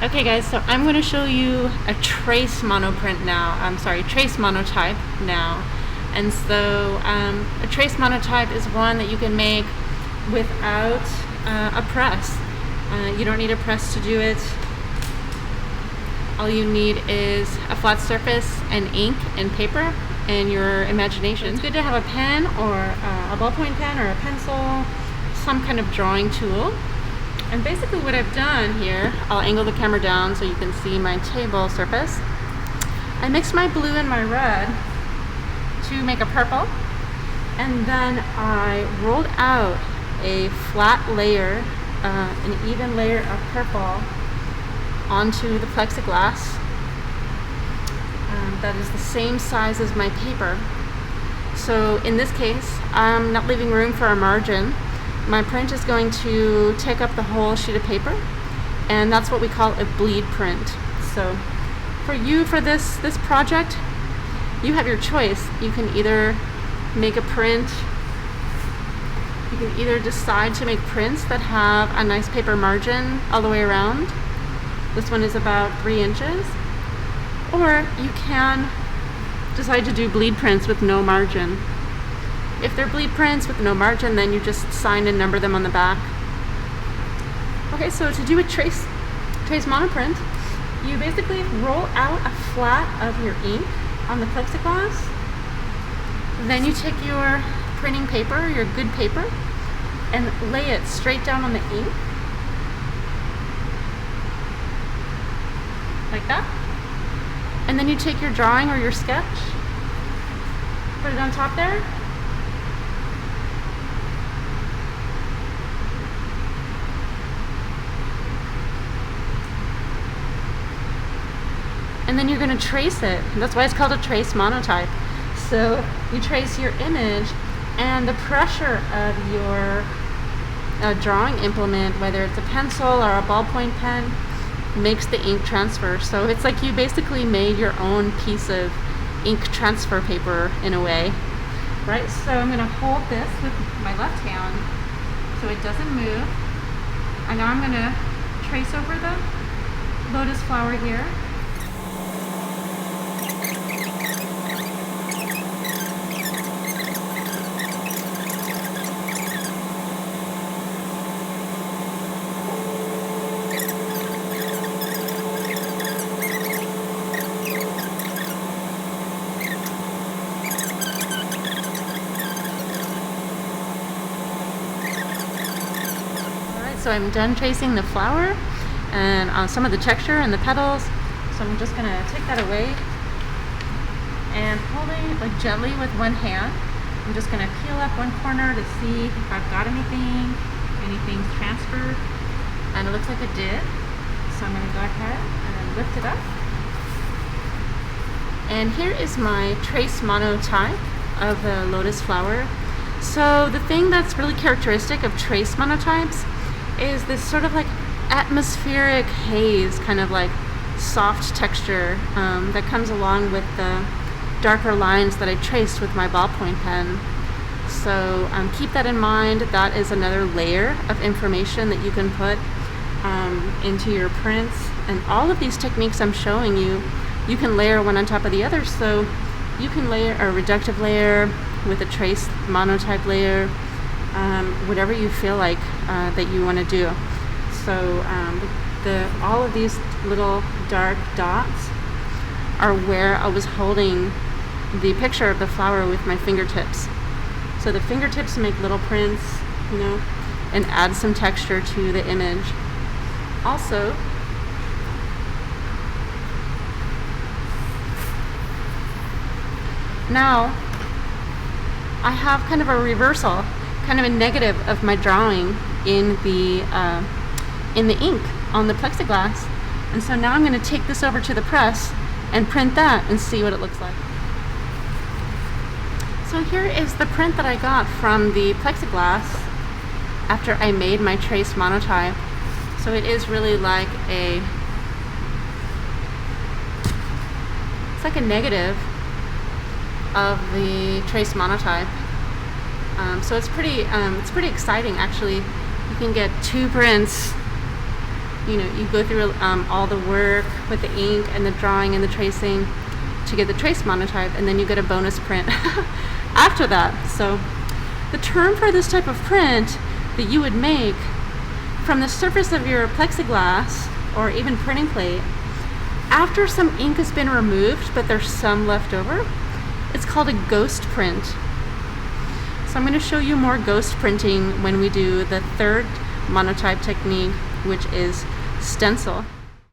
Okay guys, so I'm going to show you a trace monotype now. And so a trace monotype is one that you can make without a press. You don't need a press to do it. All you need is a flat surface and ink and paper and your imagination. It's good to have a pen or a ballpoint pen or a pencil, some kind of drawing tool. And basically what I've done here, I'll angle the camera down so you can see my table surface. I mixed my blue and my red to make a purple, and then I rolled out a flat layer, an even layer of purple onto the plexiglass that is the same size as my paper. So in this case, I'm not leaving room for a margin. My print is going to take up the whole sheet of paper, and that's what we call a bleed print. So for this project, you have your choice. You can either make a print, you can either decide to make prints that have a nice paper margin all the way around. This one is about 3 inches. Or you can decide to do bleed prints with no margin. If they're bleed prints with no margin, then you just sign and number them on the back. Okay, so to do a trace monoprint, you basically roll out a flat of your ink on the plexiglass. Then you take your printing paper, your good paper, and lay it straight down on the ink. Like that. And then you take your drawing or your sketch, put it on top there. And then you're going to trace it. That's why it's called a trace monotype. So you trace your image, and the pressure of your drawing implement, whether it's a pencil or a ballpoint pen, makes the ink transfer. So it's like you basically made your own piece of ink transfer paper in a way, right? So I'm going to hold this with my left hand so it doesn't move. And now I'm going to trace over the lotus flower here. So I'm done tracing the flower and some of the texture and the petals. So I'm just gonna take that away and holding it like gently with one hand. I'm just gonna peel up one corner to see if I've got anything's transferred, and it looks like it did. So I'm gonna go ahead and lift it up. And here is my trace monotype of the lotus flower. So the thing that's really characteristic of trace monotypes is this sort of like atmospheric haze, kind of like soft texture that comes along with the darker lines that I traced with my ballpoint pen. So keep that in mind. That is another layer of information that you can put into your prints. And all of these techniques I'm showing you, you can layer one on top of the other. So you can layer a reductive layer with a trace monotype layer, whatever you feel like that you want to do. So all of these little dark dots are where I was holding the picture of the flower with my fingertips. So the fingertips make little prints, and add some texture to the image. Also, now I have kind of a reversal, kind of a negative of my drawing in the ink on the plexiglass. And so now I'm going to take this over to the press and print that and see what it looks like. So here is the print that I got from the plexiglass after I made my trace monotype. So it is really like it's like a negative of the trace monotype. So it's pretty exciting actually. You can get 2 prints you go through all the work with the ink and the drawing and the tracing to get the Trace Monotype, and then you get a bonus print after that. So the term for this type of print that you would make from the surface of your plexiglass or even printing plate, after some ink has been removed but there's some left over, it's called a ghost print. So I'm going to show you more ghost printing when we do the third monotype technique, which is stencil.